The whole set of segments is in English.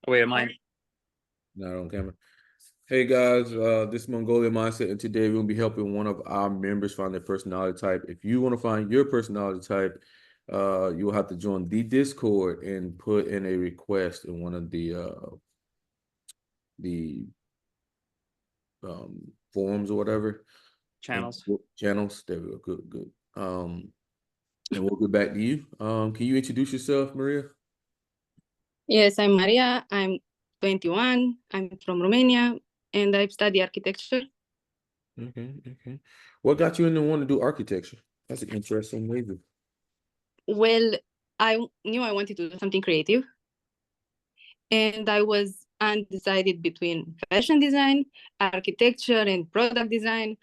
Oh, wait, am I? Not on camera. Hey guys, this is Mongolian Mindset, and today we're gonna be helping one of our members find their personality type. If you want to find your personality type, you will have to join the Discord and put in a request in one of the forums or whatever. Channels. Channels. There we go. Good, good. And we'll get back to you. Can you introduce yourself, Maria? Yes, I'm Maria. I'm 21. I'm from Romania, and I've studied architecture. Okay, okay. What got you into wanting to do architecture? That's an interesting maybe. Well, I knew I wanted to do something creative, and I was undecided between fashion design, architecture, and product design.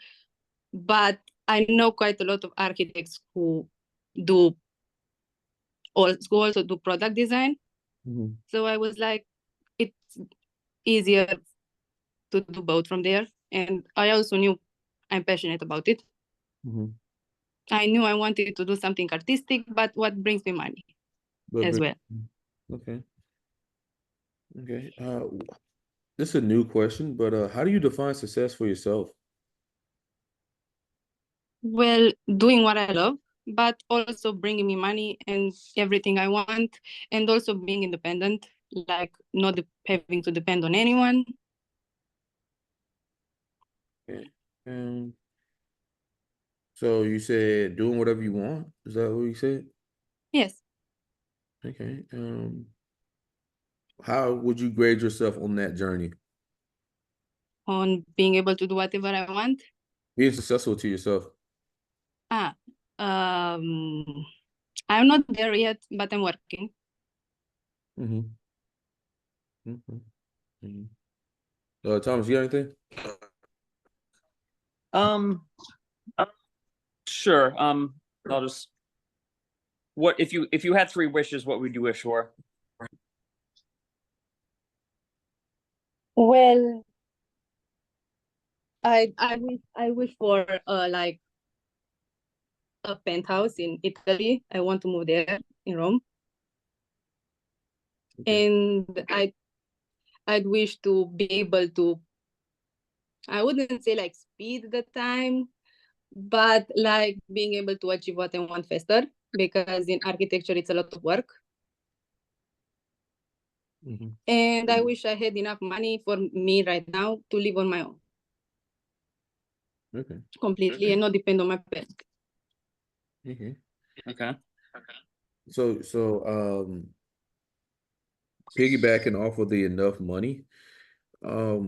But I know quite a lot of architects who also do product design. Mm-hmm. So I was like, it's easier to do both from there. And I also knew I'm passionate about it. Mm-hmm. I knew I wanted to do something artistic, but what brings me money as well. Okay. Okay. This is a new question, but how do you define success for yourself? Well, doing what I love, but also bringing me money and everything I want, and also being independent, like not having to depend on anyone. Okay. So you said doing whatever you want. Is that what you said? Yes. Okay. How would you grade yourself on that journey? On being able to do whatever I want. Being successful to yourself. I'm not there yet, but I'm working. Mm-hmm. Mm-hmm. Mm-hmm. Thomas, you got anything? Sure. I'll just. What if you had 3 wishes? What would you wish for? Well, I wish for like a penthouse in Italy. I want to move there in Rome. Okay. And I'd wish to be able to, I wouldn't say like speed the time, but like being able to achieve what I want faster, because in architecture it's a lot of work. Mm-hmm. And I wish I had enough money for me right now to live on my own. Okay. Completely, and not depend on my parents. Okay. Okay. So piggybacking off of the enough money, what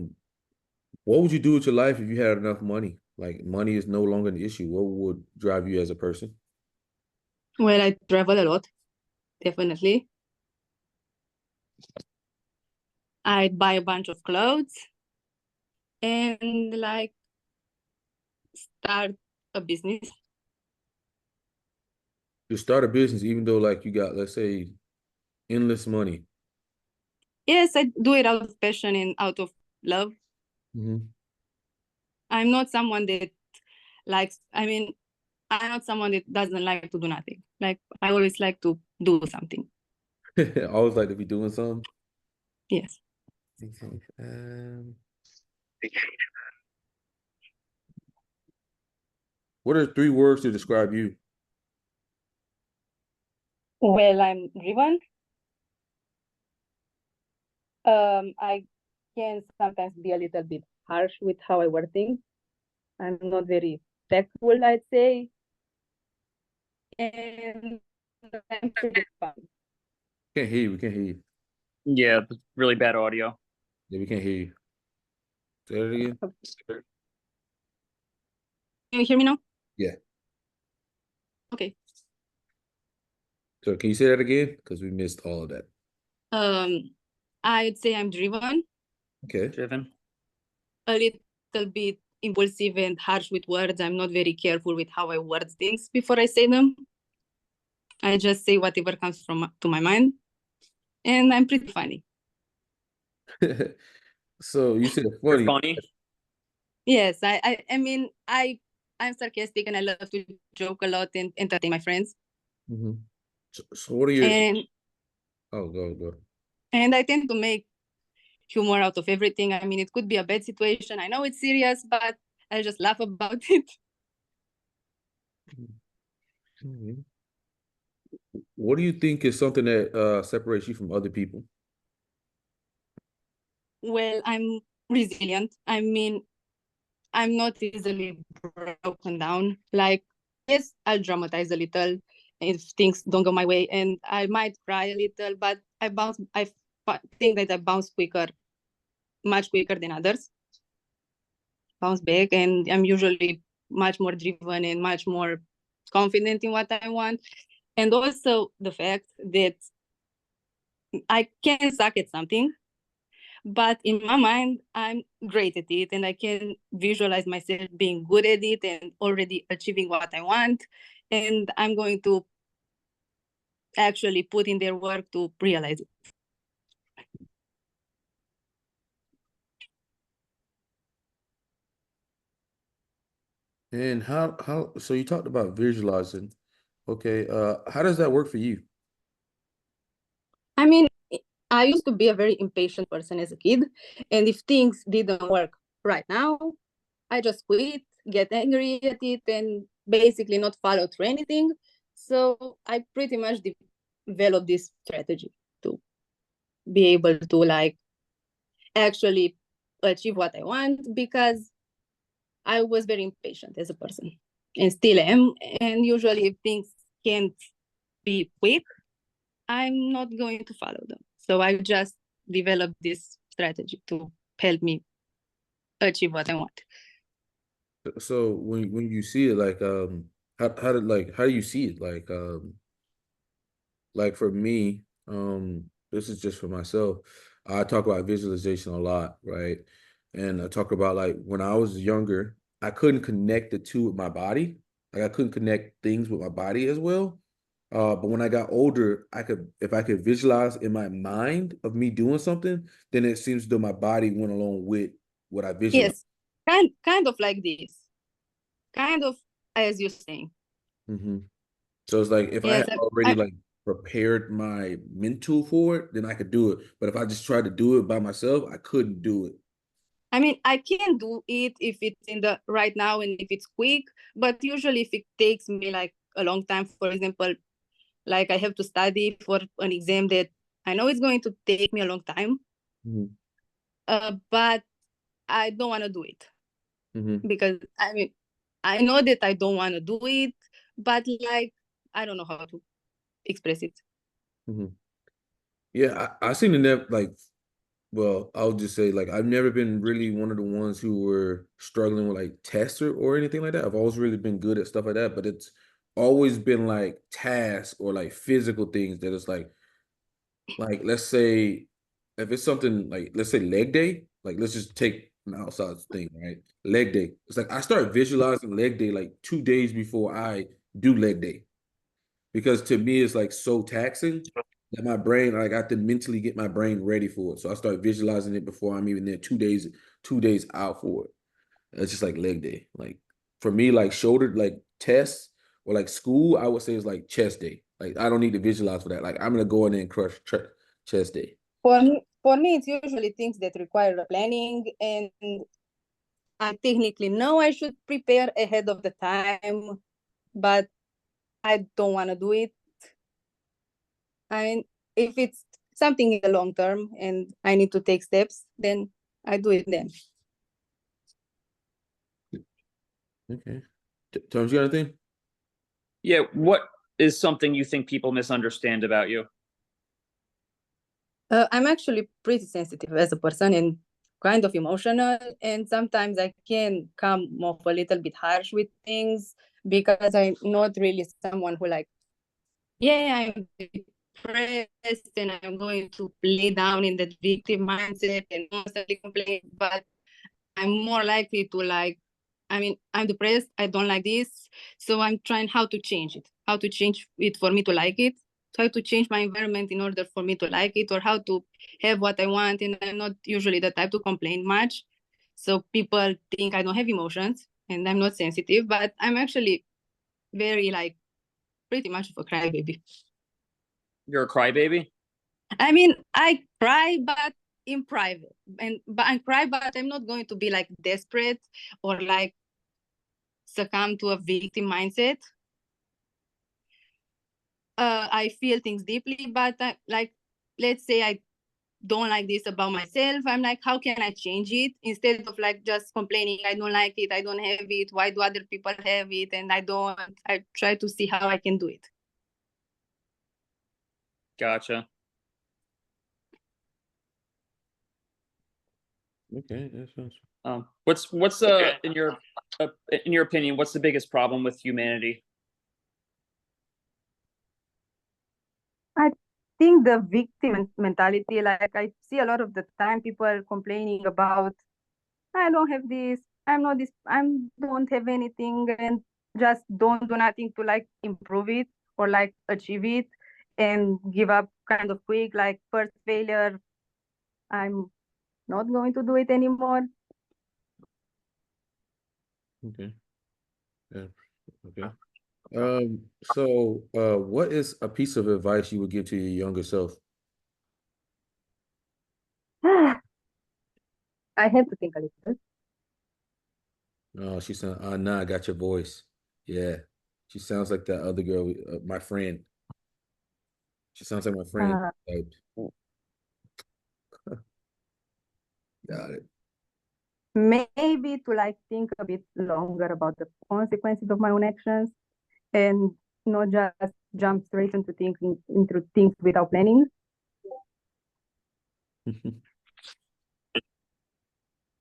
would you do with your life if you had enough money? Like money is no longer an issue. What would drive you as a person? Well, I travel a lot, definitely. I'd buy a bunch of clothes and like start a business. To start a business, even though like you got, let's say, endless money. Yes, I do it out of passion and out of love. Mm-hmm. I'm not someone that likes, I'm not someone that doesn't like to do nothing. Like, I always like to do something. I always like to be doing something. Yes. Okay. What are 3 words to describe you? Well, I'm driven. I can sometimes be a little bit harsh with how I word things. I'm not very tactful, I'd say. And I'm pretty fun. Can't hear you. We can't hear you. Yeah, really bad audio. Yeah, we can't hear you. Say that again. Can you hear me now? Yeah. Okay. So can you say that again? Because we missed all of that. I'd say I'm driven. Okay. Driven. A little bit impulsive and harsh with words. I'm not very careful with how I word things before I say them. I just say whatever comes to my mind, and I'm pretty funny. So you said You're funny. funny. Yes, I'm sarcastic and I love to joke a lot and entertain my friends. Mm-hmm. So what are your? And Oh, go. and I tend to make humor out of everything. I mean, it could be a bad situation. I know it's serious, but I just laugh about it. Mhm. What do you think is something that separates you from other people? Well, I'm resilient. I mean, I'm not easily broken down. Like, yes, I'll dramatize a little if things don't go my way, and I might cry a little, but I think that I bounce quicker, much quicker than others. Bounce back, and I'm usually much more driven and much more confident in what I want. And also the fact that I can suck at something, but in my mind, I'm great at it, and I can visualize myself being good at it and already achieving what I want. And I'm going to actually put in their work to realize it. And how so you talked about visualizing. Okay, how does that work for you? I mean, I used to be a very impatient person as a kid, and if things didn't work right now, I just quit, get angry at it, and basically not follow through anything. So I pretty much developed this strategy to be able to like actually achieve what I want, because I was very impatient as a person and still am. And usually if things can't be quick, I'm not going to follow them. So I just developed this strategy to help me achieve what I want. So when you see it, like how do you see it? Like for me, this is just for myself. I talk about visualization a lot, right? And I talk about like when I was younger, I couldn't connect the two with my body. Like I couldn't connect things with my body as well. But when I got older, if I could visualize in my mind of me doing something, then it seems as though my body went along with what I visualized. Yes, kind of like this, kind of as you're saying. Mm-hmm. So it's like if I Yes, had already like prepared my mental for it, then I could do it. But if I just tried to do it by myself, I couldn't do it. I mean, I can do it if it's in the right now and if it's quick, but usually if it takes me like a long time, for example, like I have to study for an exam that I know it's going to take me a long time, Mm-hmm. but I don't want to do it Mm-hmm. because I mean, I know that I don't want to do it, but like, I don't know how to express it. Mm-hmm. Yeah, I seem to never like. Well, I'll just say like I've never been really one of the ones who were struggling with like tests or anything like that. I've always really been good at stuff like that, but it's always been like tasks or like physical things that it's like let's say if it's something like let's say leg day, like let's just take an outside thing, right? Leg day. It's like I start visualizing leg day like 2 days before I do leg day. Because to me it's like so taxing that my brain, like I have to mentally get my brain ready for it. So I start visualizing it before I'm even there 2 days out for it. It's just like leg day. Like for me, like shoulder, like tests or like school, I would say it's like chest day. Like I don't need to visualize for that. Like I'm gonna go in there and crush chest day. For me, it's usually things that require planning, and I technically know I should prepare ahead of the time, but I don't want to do it. I mean, if it's something in the long term and I need to take steps, then I do it then. Okay. Terms, you got anything? Yeah, what is something you think people misunderstand about you? I'm actually pretty sensitive as a person and kind of emotional, and sometimes I can come off a little bit harsh with things because I'm not really someone who like, yeah, I'm depressed and I'm going to lay down in that victim mindset and constantly complain, but I'm more likely to like, I mean, I'm depressed, I don't like this, so I'm trying how to change it for me to like it, how to change my environment in order for me to like it, or how to have what I want. And I'm not usually the type to complain much, so people think I don't have emotions and I'm not sensitive, but I'm actually very like pretty much of a crybaby. You're a crybaby? I mean, I cry, but in private, but I'm private. I'm not going to be like desperate or like succumb to a victim mindset. I feel things deeply, but like, let's say I don't like this about myself. I'm like, how can I change it? Instead of like just complaining, I don't like it, I don't have it, why do other people have it and I don't? I try to see how I can do it. Gotcha. Okay, that sounds. What's in your opinion, what's the biggest problem with humanity? I think the victim mentality, like I see a lot of the time people complaining about, I don't have this, I'm not this, I don't have anything, and just don't do nothing to like improve it or like achieve it and give up kind of quick, like first failure, I'm not going to do it anymore. Okay. Yeah. Okay. So what is a piece of advice you would give to your younger self? I have to think a little. Oh, she said, nah, I got your voice. Yeah. She sounds like that other girl, my friend. She sounds like my friend. Uh, Type. Got it. Maybe to like think a bit longer about the consequences of my own actions and not just jump straight into thinking into things without planning.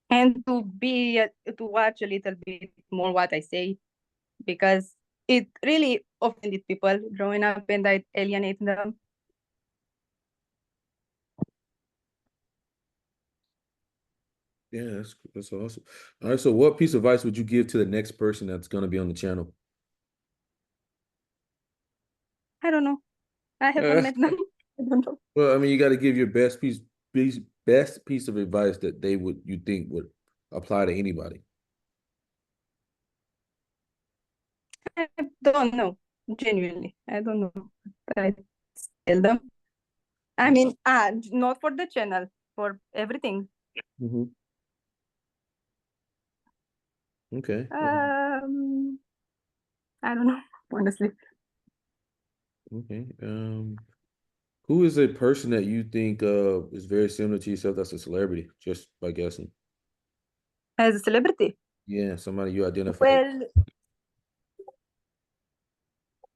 And to watch a little bit more what I say, because it really offended people growing up and I alienate them. Yeah, that's awesome. All right, so what piece of advice would you give to the next person that's going to be on the channel? I don't know. I haven't met them. I don't know. Well, I mean, you got to give your best piece of advice that you think would apply to anybody. I don't know. Genuinely, I don't know. I tell them. I mean, not for the channel, for everything. Mm-hmm. Okay. I don't know, honestly. Okay. Who is a person that you think is very similar to yourself that's a celebrity, just by guessing? As a celebrity, Yeah, somebody you identify. well,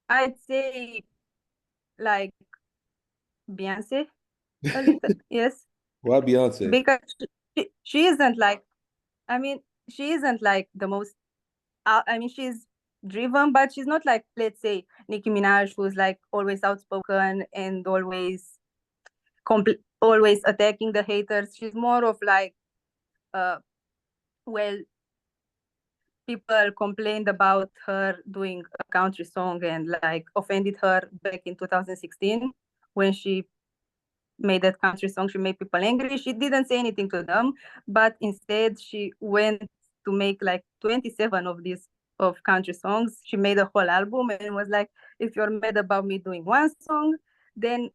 I'd say like Beyonce a little, yes, Why Beyonce? because she isn't like, I mean, she isn't like the most, I mean, she's driven, but she's not like, let's say, Nicki Minaj, who's like always outspoken and always attacking the haters. She's more of like, well, people complained about her doing a country song and like offended her back in 2016 when she made that country song. She made people angry. She didn't say anything to them, but instead she went to make like 27 of these of country songs. She made a whole album and was like, if you're mad about me doing one song, then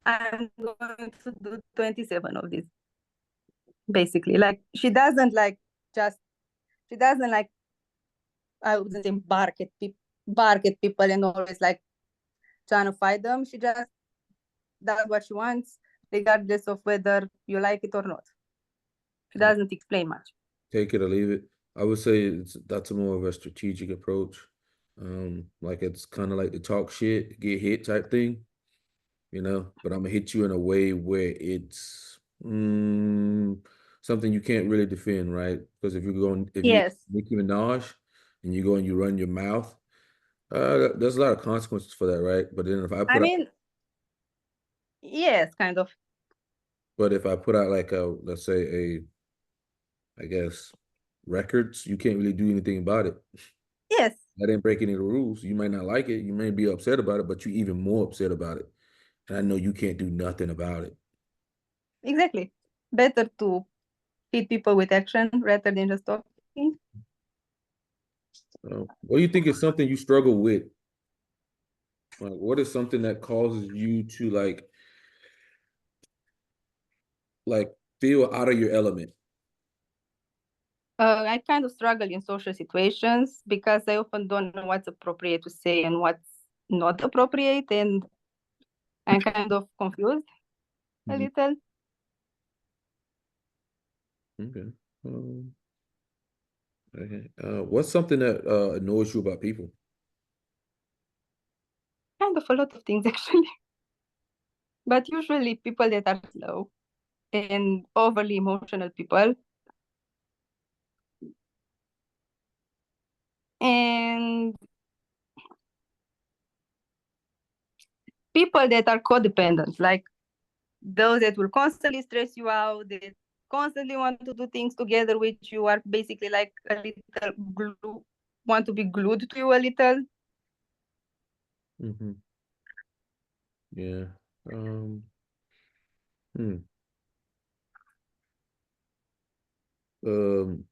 I'm going to do 27 of these. Basically, like she doesn't like I wouldn't say bark at people and always like trying to fight them. She just does what she wants, regardless of whether you like it or not. She doesn't explain much. Take it or leave it. I would say that's more of a strategic approach. Like it's kind of like the talk shit, get hit type thing, but I'm gonna hit you in a way where it's something you can't really defend, right? Because if you Yes. Nicki Minaj and you go and you run your mouth, there's a lot of consequences for that, right? But then I mean, yes, kind of. but if I put out like let's say I guess records, you can't really do anything about it. Yes. I didn't break any of the rules. You might not like it. You may be upset about it, but you're even more upset about it. And I know you can't do nothing about it. Exactly. Better to hit people with action rather than just talking. What do you think is something you struggle with? Like, what is something that causes you to like like feel out of your element? I kind of struggle in social situations because I often don't know what's appropriate to say and what's not appropriate, and I'm kind of confused a Mhm. little. Okay. Okay. What's something that annoys you about people? Kind of a lot of things actually, but usually people that are slow and overly emotional people, and people that are codependent, like those that will constantly stress you out, that constantly want to do things together with you, are basically like a little glue, want to be glued to you a little. Mm-hmm. Yeah. Hmm. Um,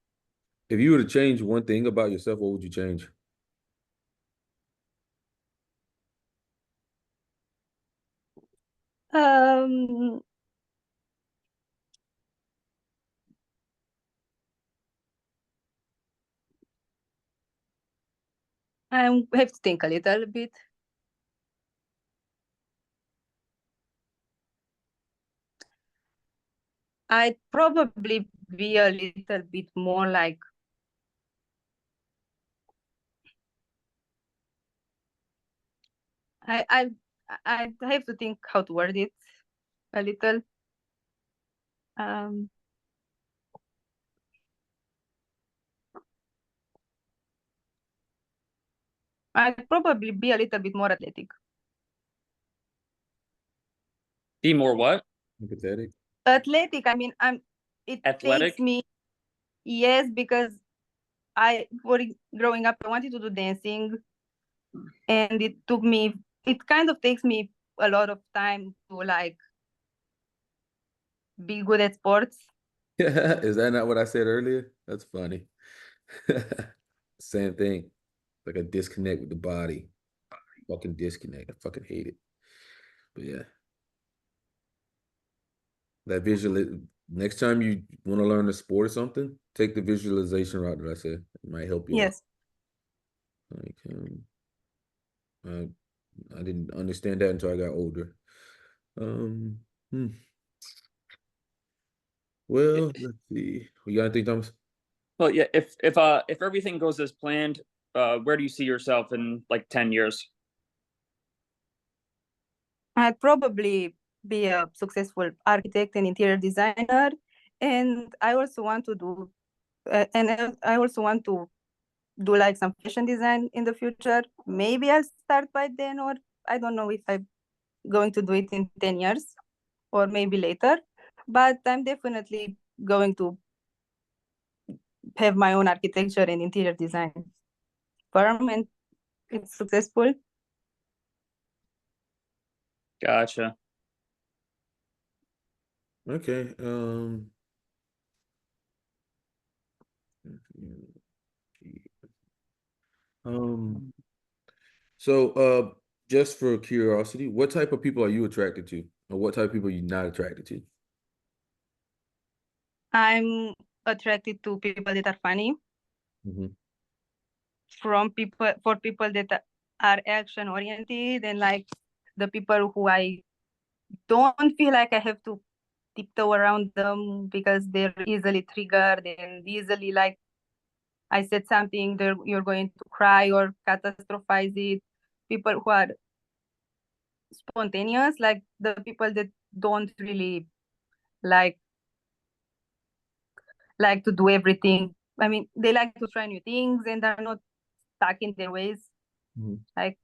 if you were to change one thing about yourself, what would you change? Um, I have to think a little bit. I'd probably be a little bit more like, I I have to think how to word it a little. Um, I'd probably be a little bit more athletic. Be more what? Empathetic. Athletic, I mean, it Athletic? takes me, yes, because growing up, I wanted to do dancing, and it kind of takes me a lot of time to like be good at sports. Is that not what I said earlier? That's funny. Same thing. Like a disconnect with the body. Fucking disconnect. I fucking hate it. But yeah. That visual next time you want to learn a sport or something, take the visualization route that I said. It might help you out. Yes. Like I I didn't understand that until I got older. Um hmm. Well, let's see. You got anything, Thomas? Well, yeah. If everything goes as planned, where do you see yourself in like 10 years? I'd probably be a successful architect and interior designer, and I also want to do, I also want to do like some fashion design in the future. Maybe I'll start by then, or I don't know if I'm going to do it in 10 years or maybe later, but I'm definitely going to have my own architecture and interior design firm, and it's successful. Gotcha. Okay. Um so just for curiosity, what type of people are you attracted to? Or what type of people are you not attracted to? I'm attracted to people that are funny, Mm-hmm. for people that are action oriented, and like the people who I don't feel like I have to tiptoe around them because they're easily triggered and easily like I said something, you're going to cry or catastrophize it. People who are spontaneous, like the people that don't really like to do everything. I mean, they like to try new things and are not stuck in their ways. Mm-hmm. Like,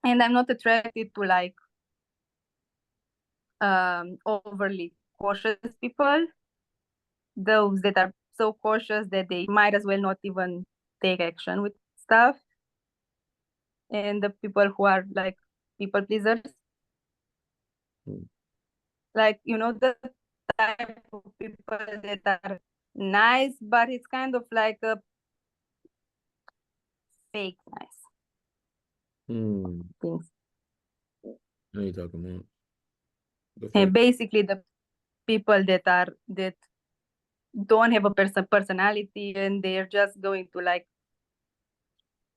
and I'm not attracted to like overly cautious people, those that are so cautious that they might as well not even take action with stuff, and the people who are like people pleasers, like the type of people that are nice, but it's kind of like a fake nice things. What are you talking about? The And fake. basically people that don't have a personality, and they're just going to, like,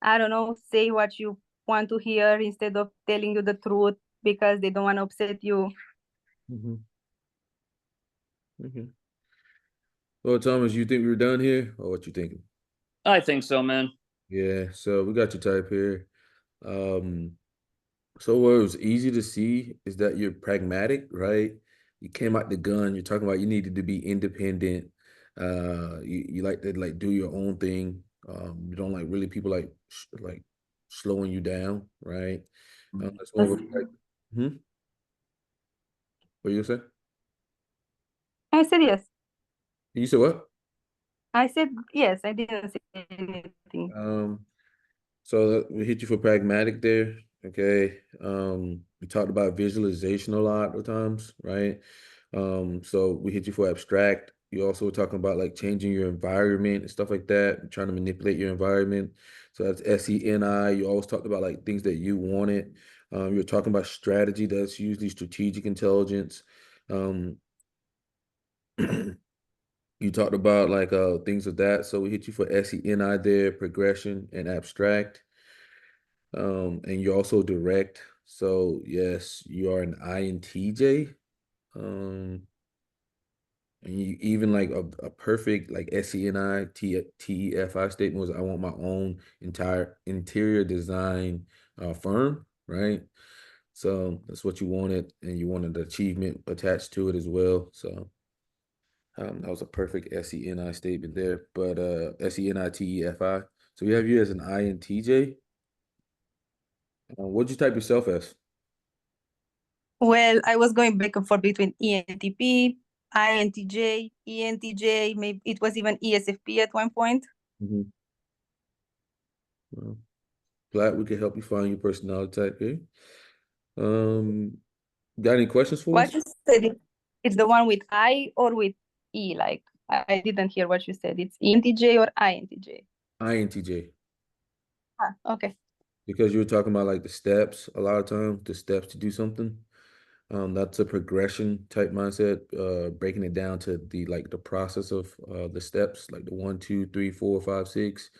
I don't know, say what you want to hear instead of telling you the truth because they don't want to upset you. Okay. Well, Thomas, you think we're done here, or what you thinking? I think so, man. Yeah, so we got your type here. So what was easy to see is that you're pragmatic, right? You came out the gun. You're talking about you needed to be independent. You like to like do your own thing. You don't like really people like slowing you down, right? That's more of a what you say? I said yes. You said what? I said yes. I didn't say anything. So we hit you for pragmatic there. Okay. We talked about visualization a lot of times, right? So we hit you for abstract. You also were talking about like changing your environment and stuff like that, trying to manipulate your environment. So that's SENI. You always talked about like things that you wanted. You're talking about strategy. That's usually strategic intelligence. Um, you talked about like things of that. So we hit you for SENI there, progression and abstract. And you're also direct. So yes, you are an INTJ. And you even like a perfect like SENI TEFI statement was I want my own entire interior design firm, right? So that's what you wanted, and you wanted the achievement attached to it as well. So that was a perfect SENI statement there. But SENI TEFI. So we have you as an INTJ. What'd you type yourself as? Well, I was going back and forth between ENTP, INTJ, ENTJ, maybe it was even ESFP at one point. Well, glad we could help you find your personality type, okay? Got any questions for us? What you said, it's the one with I or with E? Like, I didn't hear what you said. It's ENTJ or INTJ? INTJ. Okay. Because you were talking about like the steps, a lot of times, the steps to do something. That's a progression type mindset, breaking it down to the process of the steps, like the 1, 2, 3, 4, 5, 6.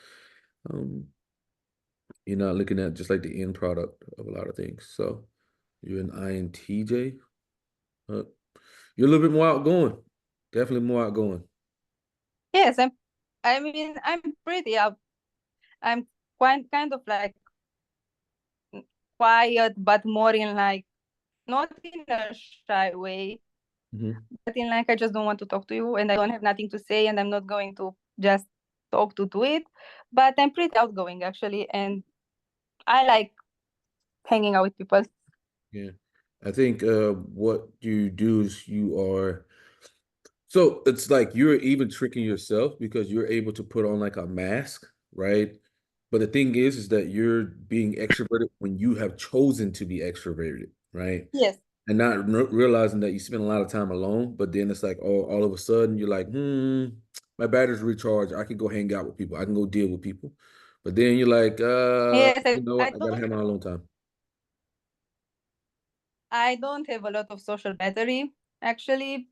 You're not looking at just like the end product of a lot of things. So you're an INTJ. You're a little bit more outgoing. Definitely more outgoing. Yes, I'm pretty out. I'm quite kind of like quiet, but more in like, not in a shy way, but in like, I just don't want to talk to you and I don't have nothing to say and I'm not going to just talk to do it. But I'm pretty outgoing actually, and I like hanging out with people. Yeah. I think what you do is so it's like you're even tricking yourself because you're able to put on like a mask, right? But the thing is that you're being extroverted when you have chosen to be extroverted, right? Yes. And not realizing that you spend a lot of time alone, but then it's like all of a sudden you're like, my battery's recharged. I can go hang out with people. I can go deal with people. But then you're like, Yes, you know what? I gotta have my alone time. I don't have a lot of social battery actually.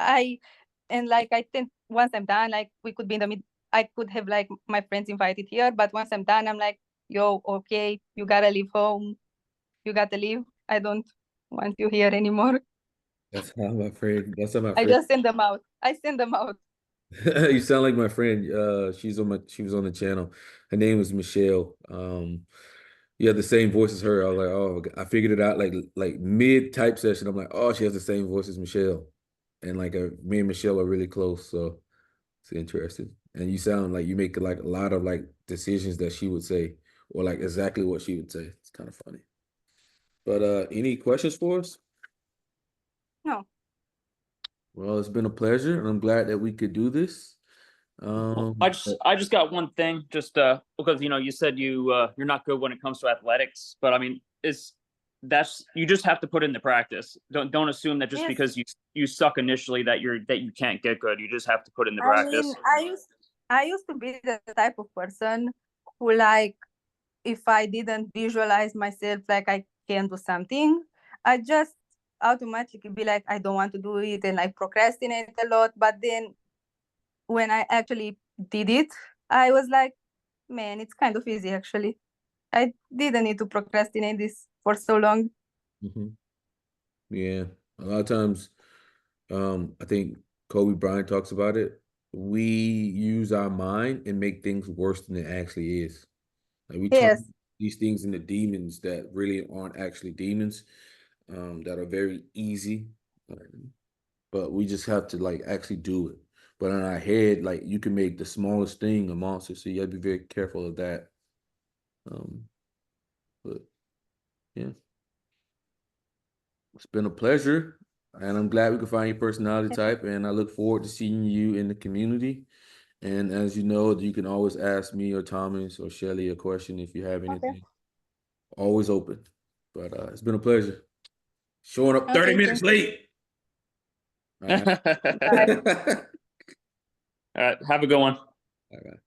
I think once I'm done, like we could be in the mid, I could have like my friends invited here, but once I'm done, I'm like, yo, okay, you gotta leave home. You gotta leave. I don't want you here anymore. That's how my friend. That's how my I friend. just send them out. I send them out. You sound like my friend. She was on the channel. Her name was Michelle. You have the same voice as her. I was like, oh, I figured it out like mid type session. I'm like, oh, she has the same voice as Michelle, and like me and Michelle are really close, so it's interesting. And you sound like you make like a lot of like decisions that she would say, or like exactly what she would say. It's kind of funny. But any questions for us? No. Well, it's been a pleasure, and I'm glad that we could do this. I just got one thing, just because you said you're not good when it comes to athletics, but I mean that's you just have to put in the practice. Don't assume that just because you suck initially that you can't get good. You just have to put in the practice. Mean, I used to be the type of person who, like, if I didn't visualize myself like I can do something, I just automatically be like, I don't want to do it, and I procrastinate a lot. But then when I actually did it, I was like, man, it's kind of easy actually. I didn't need to procrastinate this for so long. Yeah, a lot of times, I think Kobe Bryant talks about it. We use our mind and make things worse than it actually is. Like we turn Yes. these things into demons that really aren't actually demons, that are very easy, but we just have to like actually do it. But in our head, like you can make the smallest thing a monster, so you gotta be very careful of that. But yeah, it's been a pleasure, and I'm glad we could find your personality type, and I look forward to seeing you in the community. And as you know, you can always ask me or Thomas or Shelly a question if you have anything. Okay. Always open. But it's been a pleasure. Showing up 30 Okay, minutes late. All right. All right. Have a good one. All right.